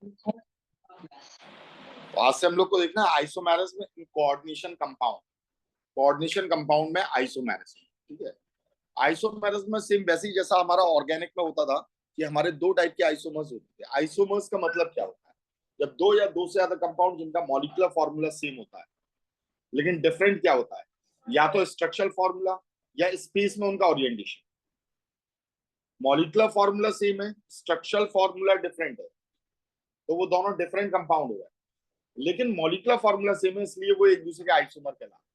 तो आज से हम लोग को देखना है आइसोमेरस में कोऑर्डिनेशन कंपाउंड। कोऑर्डिनेशन कंपाउंड में आइसोमेरस, ठीक है। आइसोमेरस में सेम वैसे ही जैसा हमारा ऑर्गेनिक में होता था कि हमारे दो टाइप के आइसोमर्स होते थे। आइसोमर्स का मतलब क्या होता है? जब दो या दो से ज्यादा कंपाउंड जिनका मॉलिक्यूलर फॉर्मूला सेम होता है, लेकिन डिफरेंट क्या होता है, या तो स्ट्रक्चरल फॉर्मूला या स्पेस में उनका ओरिएंटेशन। मॉलिक्यूलर फॉर्मूला सेम है, स्ट्रक्चरल फॉर्मूला डिफरेंट है, तो वो दोनों डिफरेंट कंपाउंड हो गए। लेकिन मॉलिक्यूलर फॉर्मूला सेम है, इसलिए वो एक दूसरे के आइसोमर कहलाते हैं।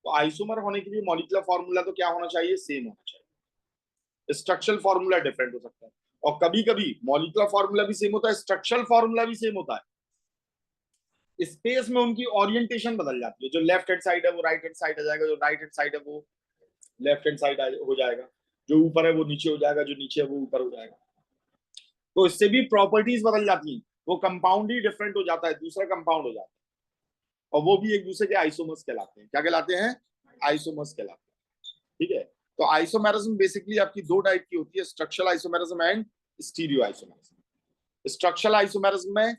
तो आइसोमर होने के लिए मॉलिक्यूलर फॉर्मूला तो क्या होना चाहिए? सेम होना चाहिए। स्ट्रक्चरल फॉर्मूला डिफरेंट हो सकता है, और कभी कभी मॉलिक्यूलर फॉर्मूला भी सेम होता है, स्ट्रक्चरल फॉर्मूला भी सेम होता है, स्पेस में उनकी ओरिएंटेशन बदल जाती है। जो लेफ्ट हैंड साइड है वो राइट हैंड साइड आ जाएगा, जो राइट हैंड साइड है वो लेफ्ट हैंड साइड हो जाएगा, जो ऊपर है वो नीचे हो जाएगा, जो नीचे है वो ऊपर हो जाएगा। तो इससे भी प्रॉपर्टीज बदल जाती हैं, वो कंपाउंड ही डिफरेंट हो जाता है, दूसरा कंपाउंड हो जाता है, और वो भी एक दूसरे के आइसोमर्स कहलाते हैं। क्या कहलाते हैं? आइसोमर्स कहलाते हैं, ठीक है। तो आइसोमेरिज्म बेसिकली आपकी दो टाइप की होती है, structural isomerism and stereo isomerism. Structural isomerism में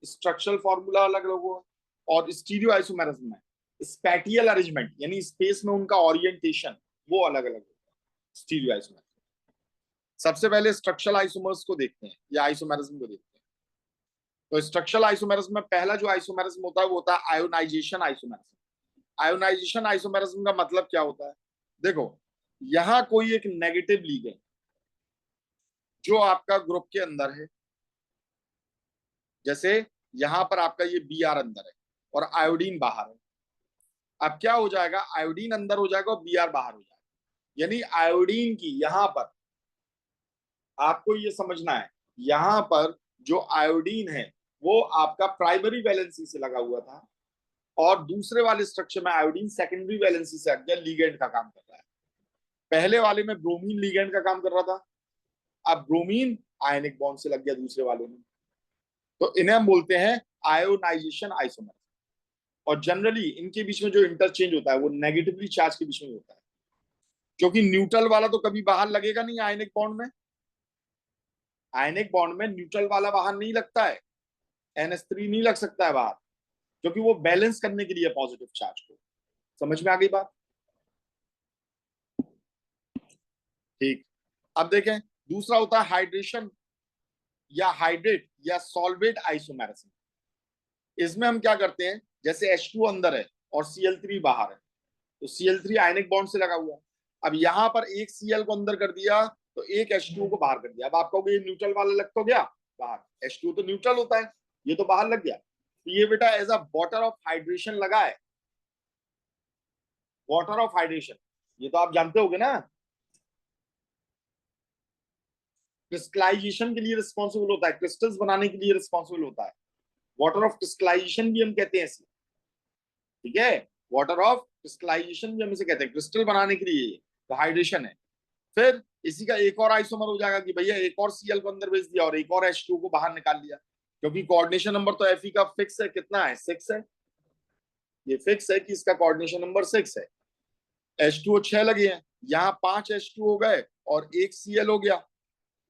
स्ट्रक्चरल फॉर्मूला अलग अलग होगा, और स्टीरियो आइसोमेरिज्म में स्पैटियल अरेंजमेंट यानी स्पेस में उनका ओरिएंटेशन वो अलग अलग होगा। Stereo isomerism. सबसे पहले स्ट्रक्चरल आइसोमर्स को देखते हैं या आइसोमेरिज्म को देखते हैं। तो स्ट्रक्चरल आइसोमेरिज्म में पहला जो आइसोमेरिज्म होता है वो होता है आयोनाइजेशन आइसोमेरिज्म। आयोनाइजेशन आइसोमेरिज्म का मतलब क्या होता है? देखो, यहां कोई एक नेगेटिव लिगेंड जो आपका ग्रुप के अंदर है, जैसे यहां पर आपका ये बी आर अंदर है और आयोडीन बाहर है। अब क्या हो जाएगा? आयोडीन अंदर हो जाएगा और बी आर बाहर हो जाएगा। यानी आयोडीन की यहां पर आपको ये समझना है, यहां पर जो आयोडीन है वो आपका प्राइमरी वैलेंसी से लगा हुआ था, और दूसरे वाले स्ट्रक्चर में आयोडीन सेकेंडरी वैलेंसी से अगला लिगेंड का काम कर रहा है। पहले वाले में ब्रोमीन लिगेंड का काम कर रहा था, अब ब्रोमीन आयनिक बॉन्ड से लग गया दूसरे वाले में। तो इन्हें हम बोलते हैं आयोनाइजेशन आइसोमर। और जनरली इनके बीच में जो इंटरचेंज होता है वो नेगेटिवली चार्ज के बीच में होता है, क्योंकि न्यूट्रल वाला तो कभी बाहर लगेगा नहीं आयनिक बॉन्ड में। आयनिक बॉन्ड में न्यूट्रल वाला बाहर नहीं लगता है, NH3 नहीं लग सकता है बाहर, क्योंकि वो बैलेंस करने के लिए पॉजिटिव चार्ज को। समझ में आ गई बात? ठीक। अब देखें, दूसरा होता है हाइड्रेशन या हाइड्रेट या सॉल्वेट आइसोमेरिज्म। इसमें हम क्या करते हैं, जैसे H2 अंदर है और Cl3 बाहर है, तो Cl3 आयनिक बॉन्ड से लगा हुआ। अब यहां पर एक Cl को अंदर कर दिया तो एक H2 को बाहर कर दिया। अब आप कहोगे ये न्यूट्रल वाला लग तो गया बाहर, H2 तो न्यूट्रल होता है, ये तो बाहर लग गया। तो ये बेटा as a water of hydration लगा है। वाटर ऑफ हाइड्रेशन ये तो आप जानते होगे ना, क्रिस्टलाइजेशन के लिए रिस्पॉन्सिबल होता है, क्रिस्टल्स बनाने के लिए रिस्पॉन्सिबल होता है। वाटर ऑफ क्रिस्टलाइजेशन भी हम कहते हैं इसे, ठीक है। वाटर ऑफ क्रिस्टलाइजेशन भी हम इसे कहते हैं, क्रिस्टल बनाने के लिए तो हाइड्रेशन है। फिर इसी का एक और आइसोमर हो जाएगा कि भैया एक और Cl को अंदर भेज दिया और एक और H2 को बाहर निकाल लिया, क्योंकि कोऑर्डिनेशन नंबर तो Fe का फिक्स है, कितना है? 6 है। ये फिक्स है कि इसका कोऑर्डिनेशन नंबर 6 है। H2O 6 लगे हैं, यहाँ 5 H2 हो गए और एक Cl हो गया,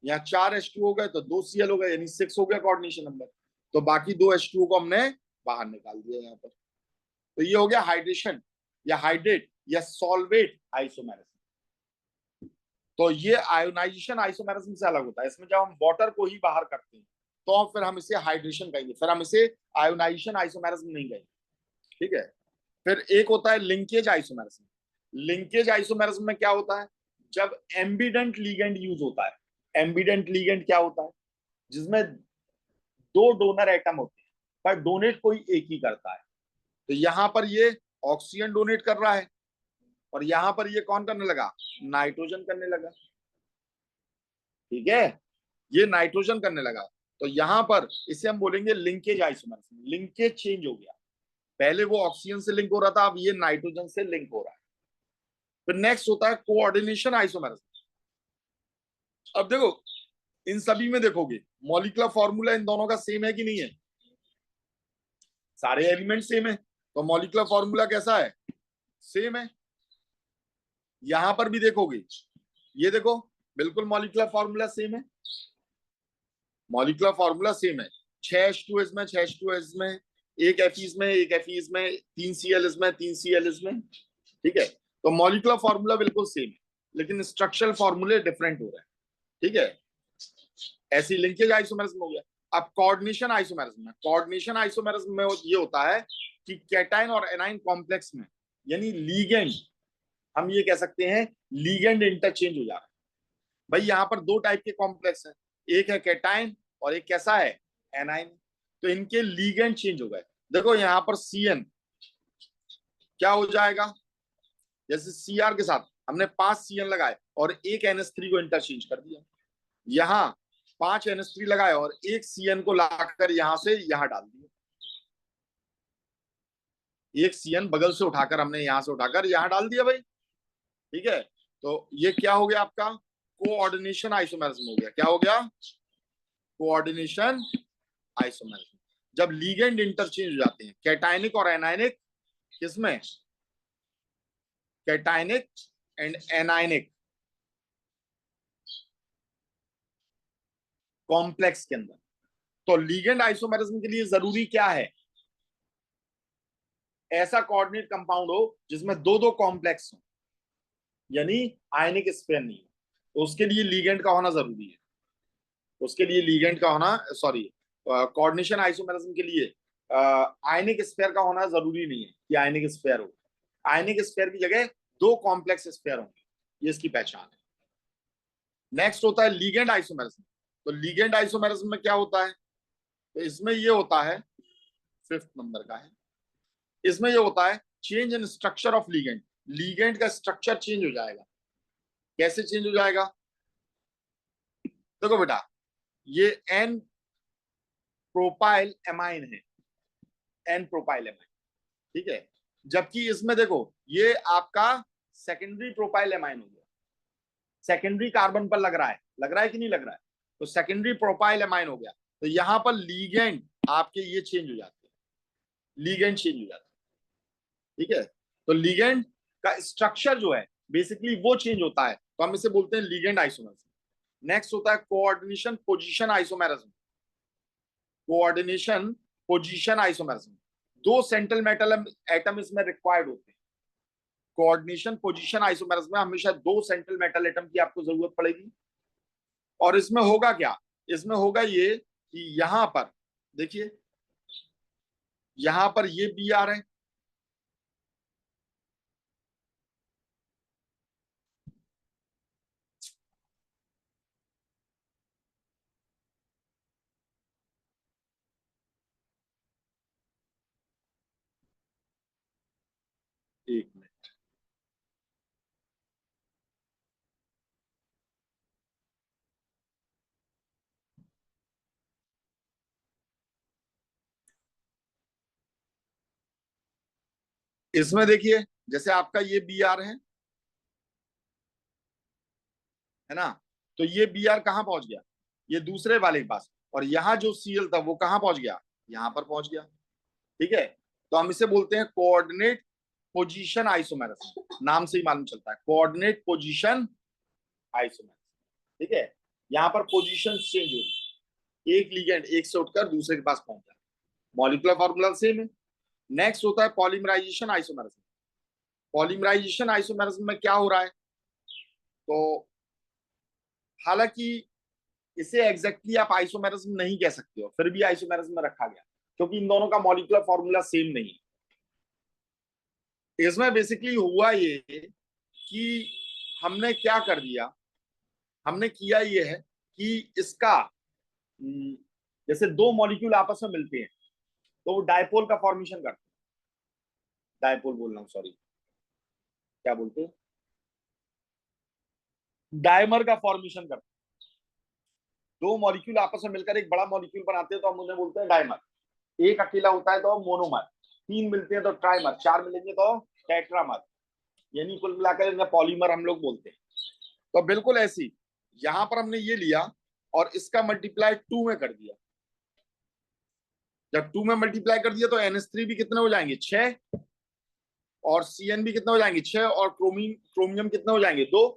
यहाँ 4 H2 हो गए तो 2 Cl हो गए, यानी 6 हो गया कोऑर्डिनेशन नंबर। तो बाकी 2 H2O को हमने बाहर निकाल दिया यहाँ पर। तो ये हो गया हाइड्रेशन या हाइड्रेट या सॉल्वेट आइसोमेरिज्म। तो ये आयोनाइजेशन आइसोमेरिज्म से अलग होता है। इसमें जब हम वाटर को ही बाहर करते हैं तो फिर हम इसे हाइड्रेशन कहेंगे, फिर हम इसे आयोनाइजेशन आइसोमेरिज्म नहीं कहेंगे, ठीक है। फिर एक होता है लिंकेज आइसोमेरिज्म। लिंकेज आइसोमेरिज्म में क्या होता है? जब एम्बिडेंट लीगेंड यूज होता है। एम्बिडेंट लीगेंड क्या होता है? जिसमें दो डोनर एटम होते हैं पर डोनेट कोई एक ही करता है। तो यहां पर ये ऑक्सीजन डोनेट कर रहा है और यहां पर ये कौन करने लगा? नाइट्रोजन करने लगा, ठीक है। ये नाइट्रोजन करने लगा, तो यहां पर इसे हम बोलेंगे लिंकेज आइसोमर्स। लिंकेज चेंज हो गया, पहले वो ऑक्सीजन से लिंक हो रहा था, अब ये नाइट्रोजन से लिंक हो रहा है। फिर नेक्स्ट होता है कोऑर्डिनेशन आइसोमर्स। अब देखो, इन सभी में देखोगे मॉलिक्यूलर फॉर्मूला इन दोनों का सेम है कि नहीं है? सारे एलिमेंट सेम है, तो मॉलिक्यूलर फॉर्मूला कैसा है? सेम है। यहां पर भी देखोगे, ये देखो, बिल्कुल मॉलिक्यूलर फॉर्मूला सेम है। मॉलिक्यूलर फॉर्मूला सेम है, 6H2 इसमें, 6H2 इसमें, एक Fe इसमें, एक Fe इसमें, 3Cl इसमें, 3Cl इसमें, ठीक है। तो मॉलिक्यूलर फॉर्मूला बिल्कुल सेम है, लेकिन स्ट्रक्चरल फॉर्मूले डिफरेंट हो रहे हैं, ठीक है। ऐसी लिंकेज आइसोमेरिज्म हो गया। अब कोऑर्डिनेशन आइसोमेरिज्म में, कोऑर्डिनेशन आइसोमेरिज्म में ये होता है कि कैटाइन और एनाइन कॉम्प्लेक्स में, यानी लीगेंड, हम ये कह सकते हैं लीगेंड इंटरचेंज हो जा रहा है। भाई यहाँ पर दो टाइप के कॉम्प्लेक्स हैं, एक है कैटाइन और एक कैसा है, एनाइन। तो इनके लीगेंड चेंज हो गए। देखो यहाँ पर CN क्या हो जाएगा, जैसे Cr के साथ हमने 5 CN लगाए और एक NH3 को इंटरचेंज कर दिया, यहाँ 5 NH3 लगाए और एक CN को लाकर यहां से यहां डाल दिया, एक CN बगल से उठाकर हमने यहां से उठाकर यहां डाल दिया भाई, ठीक है। तो ये क्या हो गया आपका, कोऑर्डिनेशन आइसोमेरिज्म हो गया। क्या हो गया, कोऑर्डिनेशन आइसोमेरिज्म। जब लीगेंड इंटरचेंज हो जाते हैं कैटायनिक और एनायनिक, किसमें, कैटायनिक एंड एनायनिक कॉम्प्लेक्स के अंदर। तो लीगेंड आइसोमेरिज्म के लिए जरूरी क्या है, ऐसा कोऑर्डिनेट कंपाउंड हो जिसमें दो दो कॉम्प्लेक्स हो, यानी आयनिक स्फीयर नहीं हो, तो उसके लिए लीगेंड का होना जरूरी है। उसके लिए लीगेंड का होना, सॉरी, कोऑर्डिनेशन आइसोमेरिज्म के लिए आयनिक स्फीयर का होना जरूरी नहीं है कि आयनिक स्फीयर हो, आयनिक स्फीयर की जगह दो कॉम्प्लेक्स स्फीयर होंगे, ये इसकी पहचान है। नेक्स्ट होता है लीगेंड आइसोमेरिज्म। तो लीगेंड आइसोमेरिज्म में क्या होता है, तो इसमें ये होता है, 5th नंबर का है, इसमें ये होता है change in structure of ligand. Ligand का स्ट्रक्चर चेंज हो जाएगा। कैसे चेंज हो जाएगा, देखो बेटा, ये एन प्रोपाइल एमाइन है, एन प्रोपाइल एमाइन, ठीक है। जबकि इसमें देखो ये आपका सेकेंडरी प्रोपाइल एमाइन हो गया, सेकेंडरी कार्बन पर लग रहा है कि नहीं लग रहा है, तो सेकेंडरी प्रोपाइल एमाइन हो गया। तो यहां पर लीगेंड आपके ये चेंज हो जाते हैं, लीगेंड चेंज हो जाते हैं, ठीक है। तो लीगेंड का स्ट्रक्चर जो है बेसिकली वो चेंज होता है, तो हम इसे बोलते हैं लीगेंड आइसोमेरिज्म। नेक्स्ट होता है coordination position isomerism. Coordination position isomerism, दो सेंट्रल मेटल एटम इसमें रिक्वायर्ड होते हैं। कोऑर्डिनेशन पोजीशन आइसोमेरिज्म में हमेशा दो सेंट्रल मेटल एटम की आपको जरूरत पड़ेगी। और इसमें होगा क्या, इसमें होगा ये कि यहां पर देखिए, यहां पर ये Br है, एक मिनट, इसमें देखिए जैसे आपका ये Br है ना, तो ये Br कहां पहुंच गया, ये दूसरे वाले के पास, और यहाँ जो Cl था वो कहां पहुंच गया, यहां पर पहुंच गया, ठीक है। तो हम इसे बोलते हैं कोऑर्डिनेट पोजीशन आइसोमेरिज्म, नाम से ही मालूम चलता है कोऑर्डिनेट पोजीशन आइसोमेरिज्म, ठीक है। यहाँ पर पोजीशन चेंज हो रही है, एक लिगेंड एक से उठकर दूसरे के पास पहुंच जाए, मॉलिक्यूलर फॉर्मूला सेम है। नेक्स्ट होता है पॉलीमराइजेशन आइसोमेरिज्म। पॉलीमराइजेशन आइसोमेरिज्म में क्या हो रहा है, तो हालांकि इसे एग्जैक्टली आप आइसोमेरिज्म नहीं कह सकते हो, फिर भी आइसोमेरिज्म में रखा गया क्योंकि इन दोनों का मॉलिक्यूलर फॉर्मूला सेम नहीं है। इसमें बेसिकली हुआ ये कि हमने क्या कर दिया, हमने किया ये है कि इसका जैसे दो मॉलिक्यूल आपस में मिलते हैं तो वो डायपोल का फॉर्मेशन करते हैं, डायपोल बोल रहा हूँ, सॉरी, क्या बोलते हैं, डायमर का फॉर्मेशन करते हैं। दो मॉलिक्यूल आपस में मिलकर एक बड़ा मॉलिक्यूल बनाते हैं तो हम उन्हें बोलते हैं डायमर। एक अकेला होता है तो मोनोमर, तीन मिलते हैं तो ट्राइमर, चार मिलेंगे तो टेट्रामर, यानी कुल मिलाकर इन्हें पॉलीमर हम लोग बोलते हैं। तो बिल्कुल ऐसी यहां पर हमने ये लिया और इसका मल्टीप्लाई 2 में कर दिया। जब 2 में मल्टीप्लाई कर दिया तो NH3 भी कितने हो जाएंगे, 6, और CN भी कितने हो जाएंगे, 6, और क्रोमियम कितने हो जाएंगे, 2।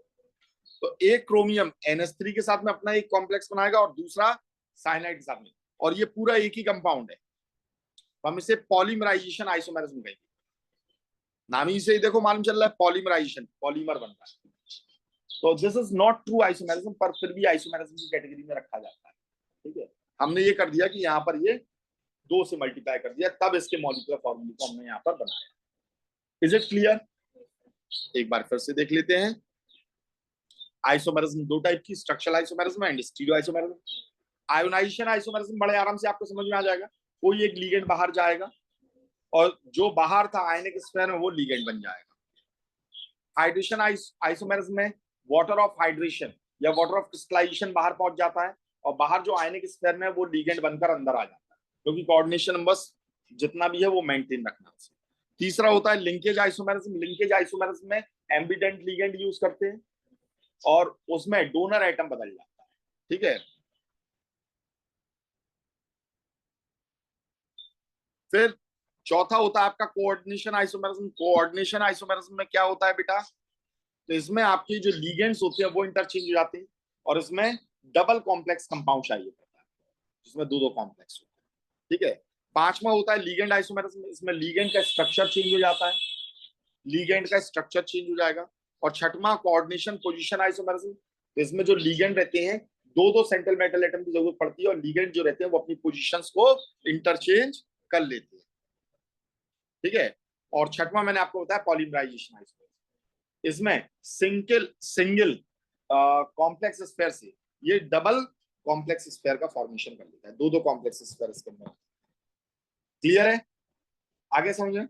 तो एक क्रोमियम NH3 के साथ में अपना एक कॉम्प्लेक्स बनाएगा और दूसरा साइनाइड के साथ में, और ये पूरा एक ही कंपाउंड है, तो हम इसे पॉलीमराइजेशन आइसोमेरिज्म कहेंगे। नाम ही से ही देखो मालूम चल रहा है, पॉलीमराइजेशन, पॉलीमर बन रहा है। तो this is not true isomerism, पर फिर भी आइसोमेरिज्म की कैटेगरी में रखा जाता है। ठीक है, हमने ये कर दिया कि यहाँ पर ये 2 से मल्टीप्लाई कर दिया, तब इसके मॉलिक्यूलर फॉर्मूले को हमने यहाँ पर बनाया। Is it clear? एक बार फिर से देख लेते हैं। आइसोमेरिज्म 2 टाइप की, structural isomerism and stereo isomerism. Ionisation isomerism बड़े आराम से आपको समझ में आ जाएगा। कोई एक लिगेंड बाहर जाएगा और जो बाहर था आयनिक स्फीयर में वो लिगेंड बन जाएगा। हाइड्रेशन आइसोमेरिज्म में वाटर ऑफ हाइड्रेशन या वाटर ऑफ क्रिस्टलाइजेशन बाहर पहुंच जाता है, और बाहर जो आयनिक स्फीयर में वो लिगेंड बनकर अंदर आ जाता है, क्योंकि कोऑर्डिनेशन बस जितना भी है वो मेंटेन रखना है। तीसरा होता है लिंकेज आइसोमेरिज्म। लिंकेज आइसोमेरिज्म में एम्बिडेंट लिगेंड यूज करते हैं और उसमें डोनर एटम बदल जाता है। ठीक है, फिर चौथा होता है आपका कोऑर्डिनेशन आइसोमेरिज्म। कोऑर्डिनेशन आइसोमेरिज्म में क्या होता है बेटा, तो इसमें आपके जो लीगेंड्स होते हैं वो इंटरचेंज हो जाते हैं, और इसमें डबल कॉम्प्लेक्स कंपाउंड चाहिए होता है, जिसमें दो दो कॉम्प्लेक्स होते हैं। ठीक है, पांचवा होता है लीगेंड आइसोमेरिज्म। इसमें लीगेंड का स्ट्रक्चर चेंज हो जाता है, लीगेंड का स्ट्रक्चर चेंज हो जाएगा। और छठवां कोऑर्डिनेशन पोजीशन आइसोमेरिज्म। तो इसमें जो लीगेंड रहते हैं, दो दो सेंट्रल मेटल एटम की जरूरत पड़ती है, और लीगेंड जो रहते हैं वो अपनी पोजीशंस को इंटरचेंज कर लेते हैं। ठीक है, और छठवां मैंने आपको बताया पॉलीमराइजेशन आइसोमेरिज्म। इसमें सिंगल सिंगल कॉम्प्लेक्स स्फीयर से ये डबल कॉम्प्लेक्स स्फीयर का फॉर्मेशन कर लेता है, दो दो कॉम्प्लेक्स स्फीयर इसके अंदर। क्लियर है? आगे समझे?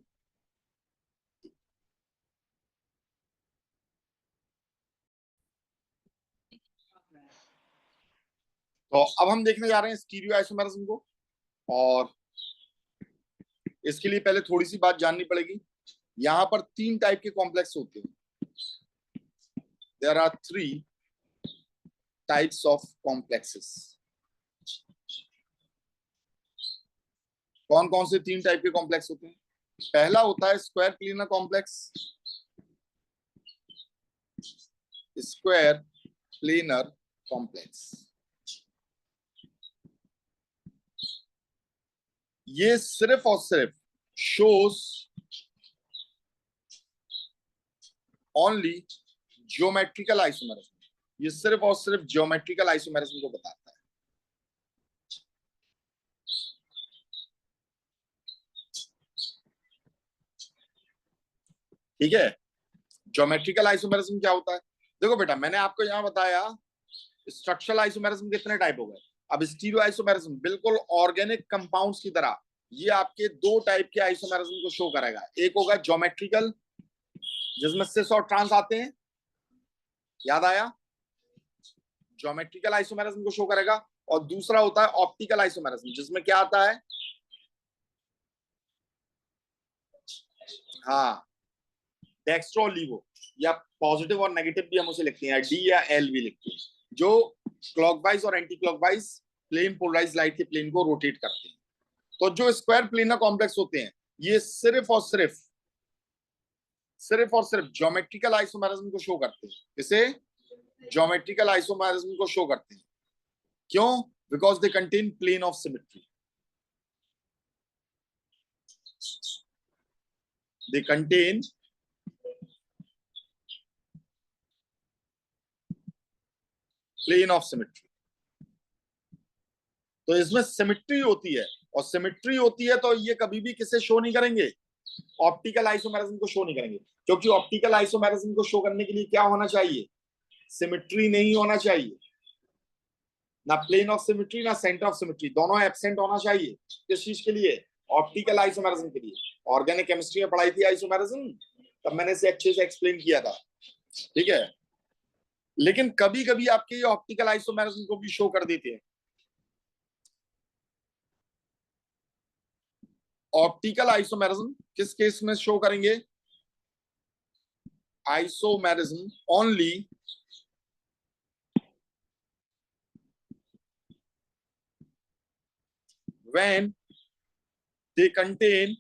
तो अब हम देखने जा रहे हैं स्टीरियो आइसोमेरिज्म को, और इसके लिए पहले थोड़ी सी बात जाननी पड़ेगी। यहां पर 3 टाइप के कॉम्प्लेक्स होते हैं। There are 3 types of complexes. कौन कौन से 3 टाइप के कॉम्प्लेक्स होते हैं? पहला होता है square planar complex. Square planar complex, ये सिर्फ और सिर्फ शोज ओनली ज्योमेट्रिकल आइसोमेरिज्म। ये सिर्फ और सिर्फ ज्योमेट्रिकल आइसोमेरिज्म को बताता है। ठीक है, ज्योमेट्रिकल आइसोमेरिज्म क्या होता है? देखो बेटा, मैंने आपको यहां बताया स्ट्रक्चरल आइसोमेरिज्म कितने टाइप हो गए। अब स्टीरियो आइसोमेरिज्म बिल्कुल ऑर्गेनिक कंपाउंड्स की तरह ये आपके 2 टाइप के आइसोमेरिज्म को शो करेगा। एक होगा ज्योमेट्रिकल, जिसमें सिस और ट्रांस आते हैं, याद आया? ज्योमेट्रिकल आइसोमेरिज्म को शो करेगा। और दूसरा होता है ऑप्टिकल आइसोमेरिज्म, जिसमें क्या आता है? हाँ, डेक्स्ट्रो और लीवो, या पॉजिटिव और नेगेटिव भी हम उसे लिखते हैं, डी या एल भी लिखते हैं, जो क्लॉकवाइज और anti clockwise plane polarise light के प्लेन को रोटेट करते हैं। तो जो स्क्वायर प्लेनर कॉम्प्लेक्स होते हैं, ये सिर्फ और सिर्फ ज्योमेट्रिकल आइसोमेरिज्म को शो करते हैं। इसे ज्योमेट्रिकल आइसोमेरिज्म को शो करते हैं। क्यों? Because they contain plane of symmetry. They contain plane of symmetry. तो इसमें सिमेट्री होती है, और सिमेट्री होती है तो ये कभी भी किसे शो नहीं करेंगे? ऑप्टिकल आइसोमेरिज्म को शो नहीं करेंगे, क्योंकि ऑप्टिकल आइसोमेरिज्म को शो करने के लिए क्या होना चाहिए? सिमेट्री नहीं होना चाहिए। ना प्लेन ऑफ सिमेट्री ना सेंटर ऑफ सिमेट्री, दोनों एब्सेंट होना चाहिए। किस चीज के लिए? ऑप्टिकल आइसोमेरिज्म के लिए। ऑर्गेनिक केमिस्ट्री में पढ़ाई थी आइसोमेरिज्म, तब मैंने इसे अच्छे से एक्सप्लेन किया था। ठीक है, लेकिन कभी कभी आपके ये ऑप्टिकल आइसोमेरिज्म को भी शो कर देते हैं। ऑप्टिकल आइसोमेरिज्म किस केस में शो करेंगे? Isomerism only when they contain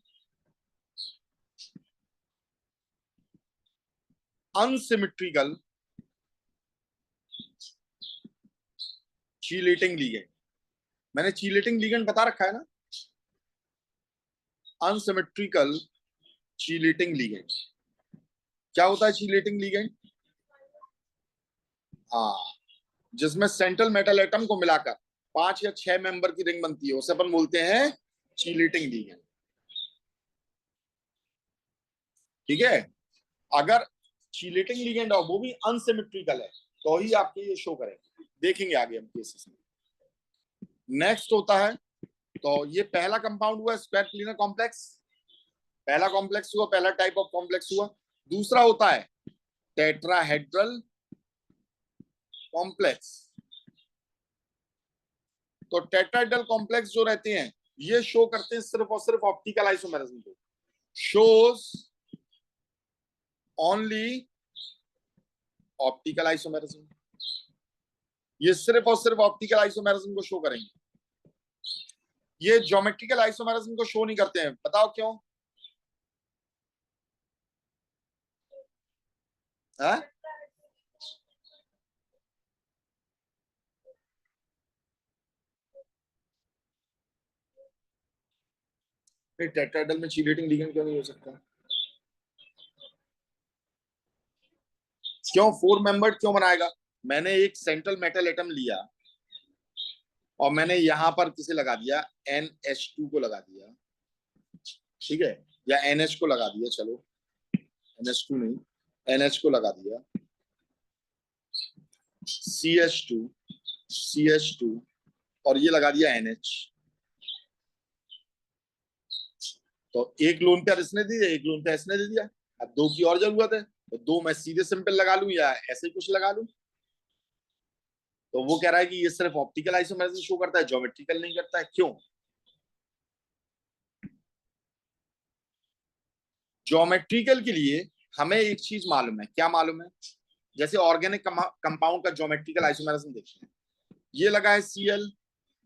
unsymmetrical chelating ligand। मैंने चीलेटिंग लिगेंड बता रखा है ना, अनसिमेट्रिकल चीलेटिंग लिगेंड। क्या होता है चीलेटिंग लिगेंड? हाँ, जिसमें सेंट्रल मेटल एटम को मिलाकर 5 या 6 मेंबर की रिंग बनती है, उसे अपन बोलते हैं चीलेटिंग लिगेंड। ठीक है, अगर चीलेटिंग लिगेंड हो वो भी अनसिमेट्रिकल है तो ही आपके ये शो करेंगे, देखेंगे आगे हम केसेस में। नेक्स्ट होता है, तो ये पहला कंपाउंड हुआ स्क्वायर क्लीनर कॉम्प्लेक्स, पहला कॉम्प्लेक्स हुआ, पहला टाइप ऑफ कॉम्प्लेक्स हुआ। दूसरा होता है टेट्राहेड्रल कॉम्प्लेक्स। तो टेट्राहेड्रल कॉम्प्लेक्स जो रहते हैं ये शो करते हैं सिर्फ और सिर्फ ऑप्टिकल आइसोमेरिज्म को, शोज ओनली ऑप्टिकल आइसोमेरिज्म। ये सिर्फ और सिर्फ ऑप्टिकल आइसोमेरिज्म को शो करेंगे, ये ज्योमेट्रिकल आइसोमेरिज्म को शो नहीं करते हैं। बताओ क्यों? है? टेट्राहेड्रल में चीलेटिंग लिगेंड क्यों नहीं हो सकता? क्यों 4 मेंबर्ड क्यों बनाएगा? मैंने एक सेंट्रल मेटल एटम लिया और मैंने यहां पर किसे लगा दिया, NH2 को लगा दिया, ठीक है, या NH को लगा दिया, चलो NH2 नहीं, NH को लगा दिया, CH2 और ये लगा दिया NH। तो एक लोन पेयर इसने दे दिया, एक लोन पेयर इसने दे दिया। अब दो की और जरूरत है, तो दो मैं सीधे सिंपल लगा लूं या ऐसे ही कुछ लगा लूं। तो वो कह रहा है कि ये सिर्फ ऑप्टिकल आइसोमेरिज्म शो करता है, ज्योमेट्रिकल नहीं करता है। क्यों? ज्योमेट्रिकल के लिए हमें एक चीज मालूम है। क्या मालूम है? जैसे ऑर्गेनिक कंपाउंड का ज्योमेट्रिकल आइसोमेरिज्म देखिए, ये लगा है Cl,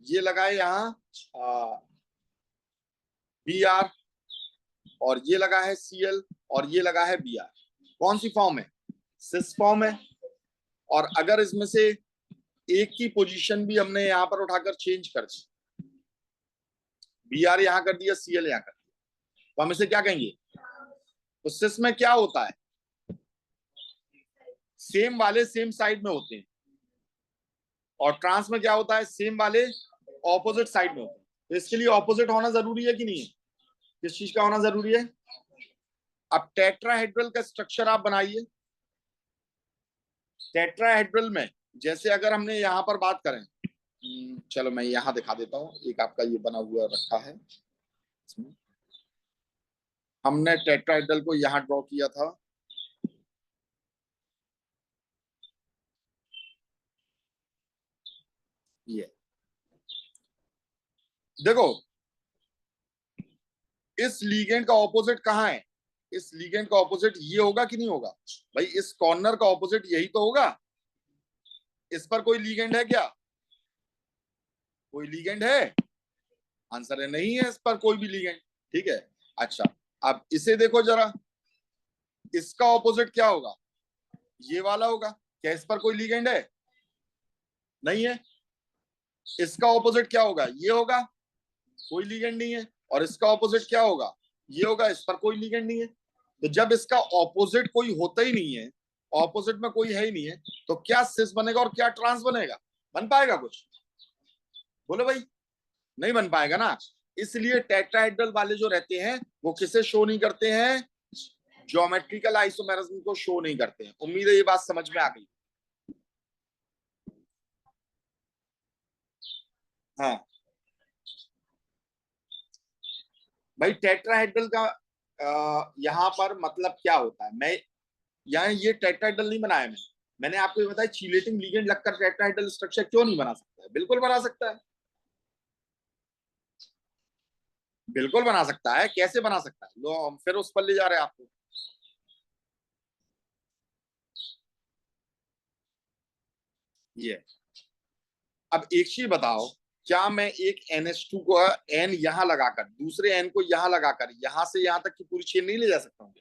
ये लगा है यहाँ Br, और ये लगा है Cl और ये लगा है Br। कौन सी फॉर्म है? सिस फॉर्म है। और अगर इसमें से एक की पोजीशन भी हमने यहाँ पर उठाकर चेंज कर दी, Br यहाँ कर दिया, Cl यहाँ कर दिया, तो हम इसे क्या कहेंगे? तो सिस में क्या होता है, सेम वाले सेम साइड में होते हैं, और ट्रांस में क्या होता है, सेम वाले ऑपोजिट साइड में होते हैं। तो इसके लिए ऑपोजिट होना जरूरी है कि नहीं है? किस चीज का होना जरूरी है? अब टेट्राहेड्रल का स्ट्रक्चर आप बनाइए। टेट्राहेड्रल में जैसे अगर हमने यहां पर बात करें, चलो मैं यहां दिखा देता हूं, एक आपका ये बना हुआ रखा है इसमें, हमने टेट्राहेड्रल को यहां ड्रॉ किया था, ये देखो, इस लीगेंड का ऑपोजिट कहाँ है? इस लीगेंड का ऑपोजिट ये होगा कि नहीं होगा? भाई इस कॉर्नर का ऑपोजिट यही तो होगा। इस पर कोई लीगेंड है क्या? कोई लीगेंड है? आंसर है नहीं है इस पर कोई भी लीगेंड। ठीक है, अच्छा, अब इसे देखो जरा, इसका ऑपोजिट क्या होगा? ये वाला होगा। क्या इस पर कोई लीगेंड है? नहीं है। इसका ऑपोजिट क्या होगा? ये होगा, कोई लीगेंड नहीं है। और इसका ऑपोजिट क्या होगा? ये होगा, इस पर कोई लीगेंड नहीं है। तो जब इसका ऑपोजिट कोई होता ही नहीं है, ऑपोजिट में कोई है ही नहीं है, तो क्या सिस बनेगा और क्या ट्रांस बनेगा? बन पाएगा कुछ? बोलो भाई, नहीं बन पाएगा ना। इसलिए टेट्राहेड्रल वाले जो रहते हैं वो किसे शो नहीं करते हैं? ज्योमेट्रिकल आइसोमेरिज्म को शो नहीं करते हैं। उम्मीद है ये बात समझ में आ गई। हाँ भाई, टेट्राहेड्रल का यहाँ पर मतलब क्या होता है, मैं यहाँ ये टेट्राहेड्रल नहीं बनाया मैंने आपको ये बताया चीलेटिंग लिगेंड लगकर टेट्राहेड्रल स्ट्रक्चर क्यों नहीं बना सकता है? बिल्कुल बना सकता है, बिल्कुल बना सकता है। कैसे बना सकता है? लो हम फिर उस पर ले जा रहे हैं आपको। ये अब एक चीज बताओ, क्या मैं एक NH2 को एन यहां लगाकर दूसरे एन को यहां लगाकर यहां से यहां तक की पूरी चेन नहीं ले जा सकता हूँ?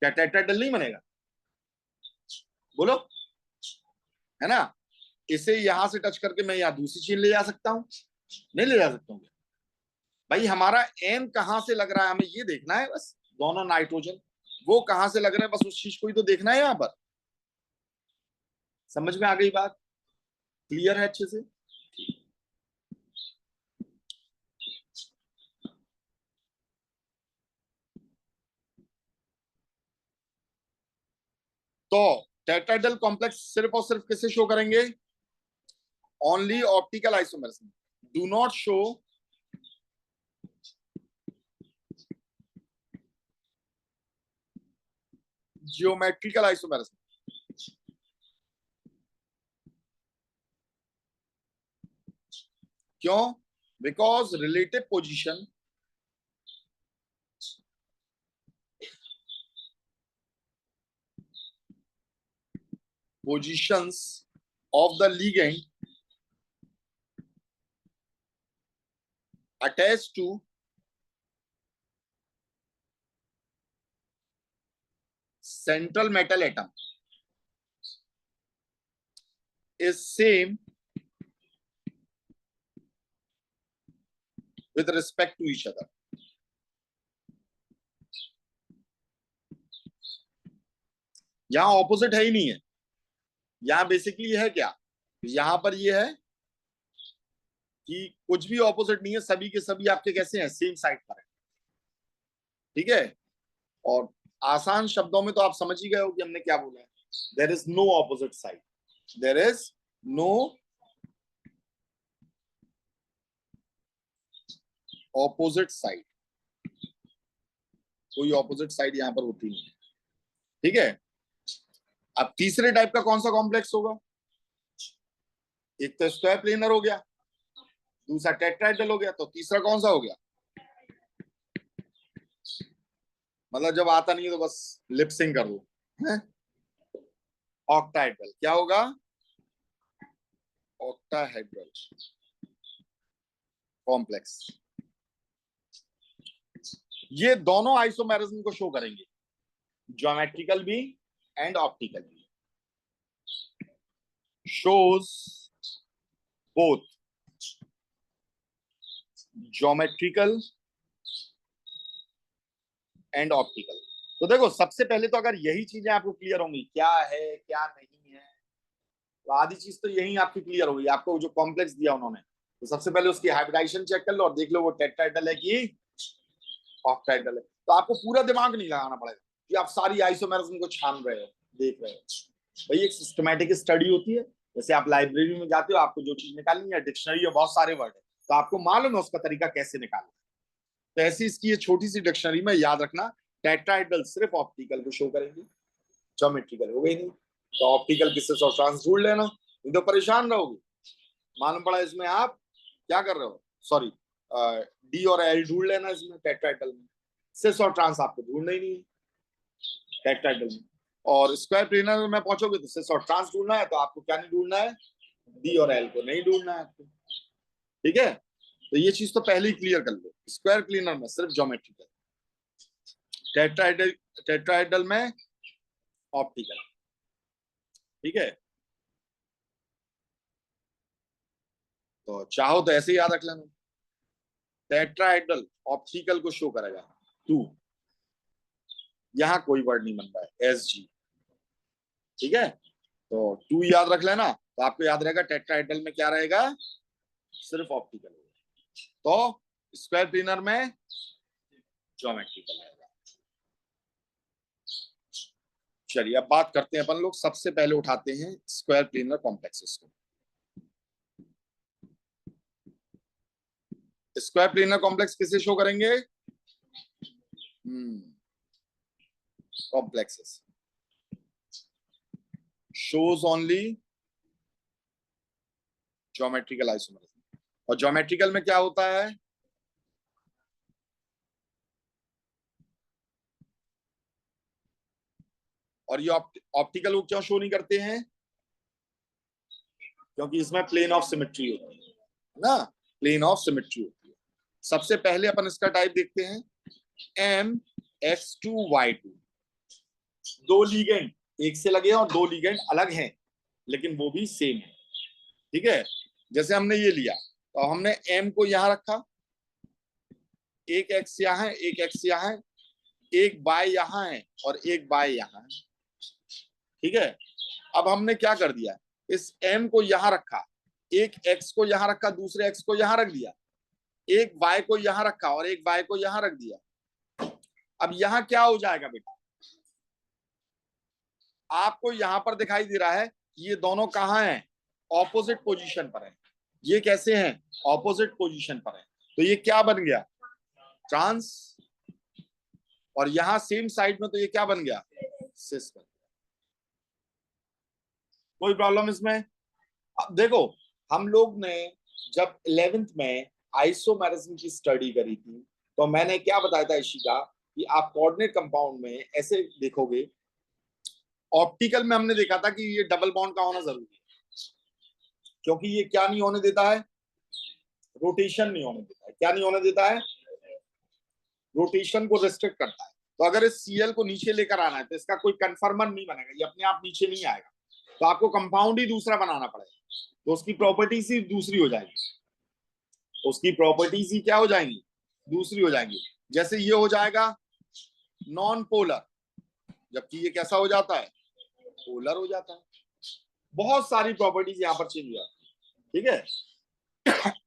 क्या टेट्राहेड्रल नहीं बनेगा? बोलो, है ना? इसे यहां से टच करके मैं यहाँ दूसरी चीज ले जा सकता हूँ? नहीं ले जा सकता हूँ। भाई हमारा एन कहां से लग रहा है हमें ये देखना है बस। दोनों नाइट्रोजन वो कहां से लग रहे हैं बस उस चीज को ही तो देखना है यहाँ पर। समझ में आ गई बात? क्लियर है अच्छे से? तो टेट्राहेड्रल कॉम्प्लेक्स सिर्फ और सिर्फ किसे शो करेंगे? Only optical isomers. Do not show geometrical isomers. क्यों? Because relative position positions of the ligand attached to central metal atom is same with respect to each other. यहां ऑपोजिट है ही नहीं है। यहां बेसिकली है क्या? यहां पर ये है कि कुछ भी ऑपोजिट नहीं है, सभी के सभी आपके कैसे हैं? सेम साइड पर है। ठीक है? और आसान शब्दों में तो आप समझ ही गए हो कि हमने क्या बोला है। There is no opposite side. There is no opposite side. कोई ऑपोजिट साइड यहां पर होती नहीं है। ठीक है? अब तीसरे टाइप का कौन सा कॉम्प्लेक्स होगा? एक तो स्क्वायर प्लेनर हो गया, दूसरा टेट्राहेड्रल हो गया, तो तीसरा कौन सा हो गया? मतलब जब आता नहीं है तो बस लिपसिंग कर दो। ऑक्टाहेड्रल। क्या होगा? Octahedral complex. ये दोनों आइसोमेरिज्म को शो करेंगे, ज्योमेट्रिकल भी एंड ऑप्टिकल भी। shows both geometrical and optical। तो देखो सबसे पहले तो अगर यही चीजें आपको क्लियर होंगी क्या है क्या नहीं है, तो आधी चीज तो यही आपकी क्लियर होगी। आपको जो कॉम्प्लेक्स दिया उन्होंने, तो सबसे पहले उसकी हाइब्रिडाइजेशन चेक कर लो और देख लो वो टेट्राहेड्रल है कि ऑक्टाहेड्रल है। तो आपको पूरा दिमाग नहीं लगाना पड़ेगा कि आप सारी आइसोमेरिज्म को छान रहे हो, देख रहे हो। भाई एक सिस्टमैटिक स्टडी होती है। जैसे आप लाइब्रेरी में जाते हो, आपको जो चीज निकालनी है, डिक्शनरी में बहुत सारे वर्ड है, तो आपको मालूम है उसका तरीका कैसे निकालना। तो ऐसी इसकी ये छोटी सी डिक्शनरी में याद रखना, टेट्राहेड्रल सिर्फ ऑप्टिकल को शो करेंगे, ज्योमेट्रिकल हो गई नहीं। तो ऑप्टिकल किससे सौ ट्रांस ढूंढ लेना, नहीं तो परेशान रहोगे। मालूम पड़ा इसमें आप क्या कर रहे हो, सॉरी डी और एल ढूंढ लेना इसमें टेट्राहेड्रल में। सिस और ट्रांस आपको ढूंढना ही नहीं है टेट्राहेड्रल में। और स्क्वायर प्लेनर में पहुंचोगे तो सिस और ट्रांस ढूंढना है, तो आपको क्या नहीं ढूंढना है? डी और एल को नहीं ढूंढना है आपको। ठीक है? तो ये चीज तो पहले ही क्लियर कर लो। स्क्वायर प्लेनर में सिर्फ ज्योमेट्रिकल, टेट्राहेड्रल टेट्राहेड्रल में ऑप्टिकल। ठीक है? तो चाहो तो ऐसे ही याद रख लेना, टेट्राहेड्रल ऑप्टिकल को शो करेगा। टू, यहां कोई वर्ड नहीं बन रहा है, एस जी। ठीक है? तो टू याद रख लेना, तो आपको याद रहेगा टेट्राहेड्रल में क्या रहेगा? सिर्फ ऑप्टिकल होगा। तो स्क्वायर प्लेनर में ज्योमेट्रिकल आएगा। चलिए अब बात करते हैं अपन लोग, सबसे पहले उठाते हैं स्क्वायर प्लेनर कॉम्प्लेक्सेस को। स्क्वायर प्लेनर कॉम्प्लेक्स किसे शो करेंगे? Complexes shows only geometrical isomerism। और ज्योमेट्रिकल में क्या होता है? और ये ऑप्टिकल को क्यों शो नहीं करते हैं? क्योंकि इसमें प्लेन ऑफ सिमेट्री होती है ना, प्लेन ऑफ सिमेट्री होती है। सबसे पहले अपन इसका टाइप देखते हैं, MX2Y2। दो लीगेंड एक से लगे और दो लीगेंड अलग हैं, लेकिन वो भी सेम है। ठीक है, जैसे हमने ये लिया तो हमने m को यहां रखा, एक x यहाँ है, एक x यहाँ है, एक y यहाँ है और एक y यहाँ है। ठीक है, अब हमने क्या कर दिया, इस m को यहां रखा, एक x को यहां रखा, दूसरे x को यहां रख दिया, एक y को यहां रखा और एक y को यहां रख दिया। अब यहां क्या हो जाएगा बेटा, आपको यहां पर दिखाई दे रहा है ये दोनों कहां हैं, ऑपोजिट पोजीशन पर है। ये कैसे हैं, ऑपोजिट पोजीशन पर है, तो ये क्या बन गया, ट्रांस। और यहां सेम साइड में तो ये क्या बन गया, सिस बन गया। कोई प्रॉब्लम इसमें। अब देखो, हम लोग ने जब 11th में आइसोमेरिज्म की स्टडी करी थी तो मैंने क्या बताया था इशिका, कि आप कोऑर्डिनेट कंपाउंड में ऐसे देखोगे, ऑप्टिकल में हमने देखा था कि ये डबल बॉन्ड का होना जरूरी है, क्योंकि ये क्या नहीं होने देता है, रोटेशन नहीं होने देता है। क्या नहीं होने देता है, रोटेशन को रिस्ट्रिक्ट करता है। तो अगर इस Cl को नीचे लेकर आना है तो इसका कोई कन्फर्मर नहीं बनेगा, ये अपने आप नीचे नहीं आएगा, तो आपको कंपाउंड ही दूसरा बनाना पड़ेगा, तो उसकी प्रॉपर्टीज ही दूसरी हो जाएगी, उसकी प्रॉपर्टीज ही क्या हो जाएंगी, दूसरी हो जाएंगी। जैसे ये हो जाएगा नॉन पोलर, जबकि ये कैसा हो जाता है, पोलर हो जाता है। बहुत सारी प्रॉपर्टीज यहाँ पर चेंज हो जाती है। ठीक है,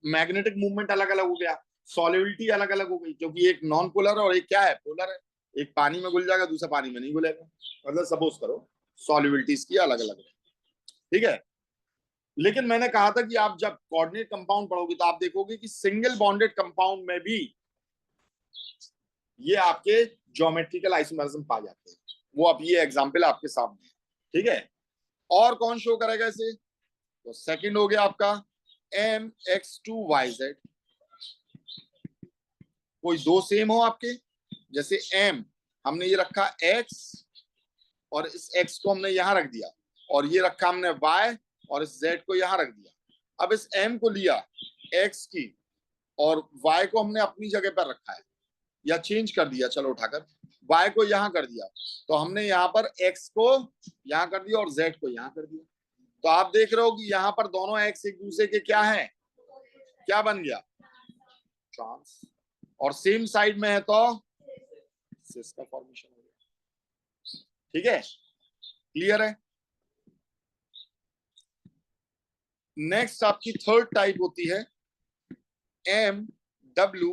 मैग्नेटिक मूवमेंट अलग अलग हो गया, सॉलिबिलिटी अलग अलग हो गई, क्योंकि एक नॉन पोलर और एक क्या है, पोलर है। एक पानी में घुल जाएगा, दूसरा पानी में नहीं घुलेगा, मतलब सपोज करो सॉलिबिलिटीज की अलग अलग है। ठीक है, लेकिन मैंने कहा था कि आप जब कोऑर्डिनेट कंपाउंड पढ़ोगे तो आप देखोगे कि सिंगल बॉन्डेड कंपाउंड में भी ये आपके ज्योमेट्रिकल आइसोमेरिज्म पा जाते हैं। वो अब ये एग्जांपल आपके सामने है। ठीक है, और कौन शो करेगा इसे, तो सेकंड हो गया आपका mx2yz। कोई दो सेम हो आपके, जैसे m हमने ये रखा x और इस x को हमने यहां रख दिया, और ये रखा हमने y और इस z को यहां रख दिया। अब इस m को लिया x की और y को हमने अपनी जगह पर रखा है, या चेंज कर दिया, चलो उठाकर y को यहां कर दिया, तो हमने यहाँ पर x को यहां कर दिया और z को यहां कर दिया। तो आप देख रहे हो कि यहाँ पर दोनों x एक दूसरे के क्या हैं, क्या बन गया, ट्रांस। और सेम साइड में है तो सिस का फॉर्मेशन हो गया। ठीक है, क्लियर है। नेक्स्ट आपकी थर्ड टाइप होती है M W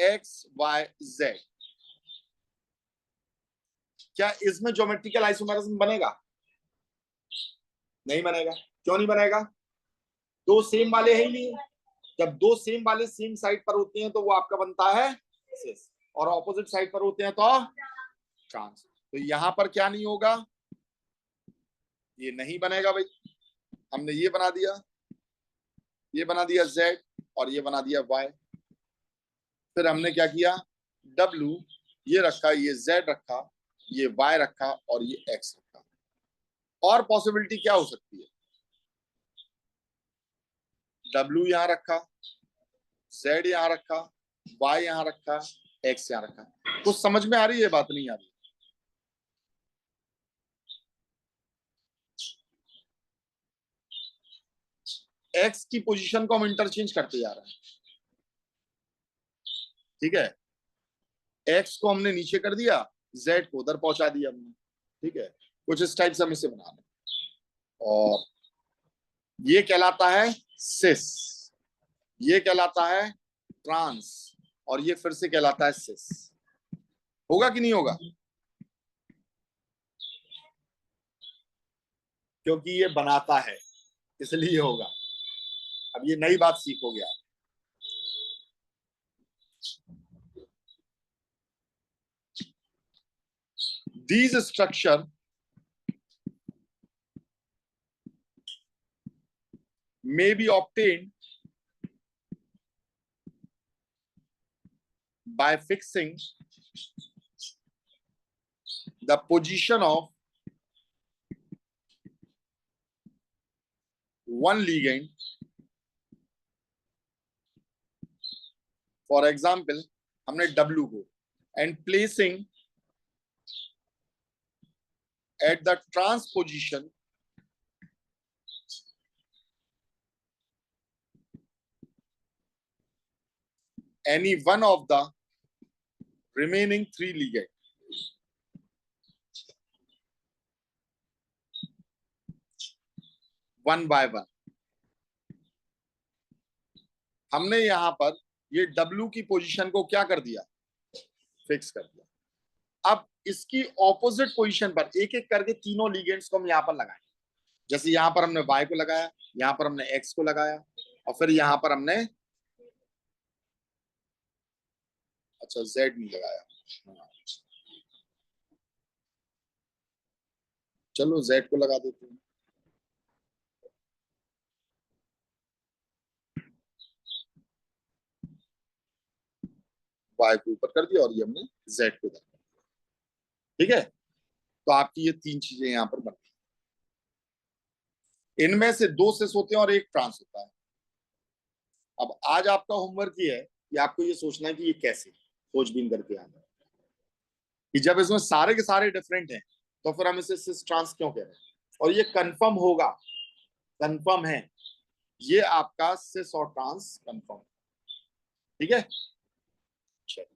X Y Z. क्या इसमें ज्योमेट्रिकल आइसोमेरिज्म बनेगा, नहीं बनेगा। क्यों नहीं बनेगा, दो सेम वाले है ही नहीं। जब दो सेम वाले सेम साइड पर होते हैं तो वो आपका बनता है सिस, और ऑपोजिट साइड पर होते हैं तो ट्रांस। तो यहां पर क्या नहीं होगा, ये नहीं बनेगा भाई। हमने ये बना दिया, ये बना दिया z और ये बना दिया y। फिर हमने क्या किया, w ये रखा, ये z रखा, ये y रखा और ये x रखा। और पॉसिबिलिटी क्या हो सकती है, w यहां रखा, z यहां रखा, y यहां रखा, x यहां रखा। कुछ समझ में आ रही है, बात नहीं आ रही। x की पोजीशन को हम इंटरचेंज करते जा रहे हैं। ठीक है, x को हमने नीचे कर दिया, z को उधर पहुंचा दिया हमने। ठीक है, कुछ इस टाइप से हम इसे बना लें, और ये कहलाता है सिस, ये कहलाता है ट्रांस, और ये फिर से कहलाता है सिस। होगा कि नहीं होगा, क्योंकि ये बनाता है इसलिए होगा। अब ये नई बात सीखोगे आप। These structure may be obtained by fixing the position of one ligand. For example, हमने W को and placing at the trans position any one of the remaining 3 ligand, one by one. हमने यहां पर ये W की position को क्या कर दिया, फिक्स कर दिया। अब इसकी ऑपोजिट पोजीशन पर एक एक करके तीनों लिगेंड्स को हम यहां पर लगाएंगे। जैसे यहां पर हमने Y को लगाया, यहां पर हमने X को लगाया, और फिर यहां पर हमने अच्छा Z नहीं लगाया, चलो Z को लगा देते हैं। Y को ऊपर कर दिया और ये हमने Z को कर दिया। ठीक है, तो आपकी ये 3 चीजें यहां पर बन गई। इनमें से 2 सिस होते हैं और 1 ट्रांस होता है। अब आज आपका होमवर्क ये है कि आपको ये सोचना है कि ये कैसे खोजबीन करके आना है, कि जब इसमें सारे के सारे डिफरेंट हैं तो फिर हम इसे सिस ट्रांस क्यों कह रहे हैं, और ये कंफर्म होगा, कंफर्म है, ये आपका सिस और ट्रांस कंफर्म। ठीक है, चलिए।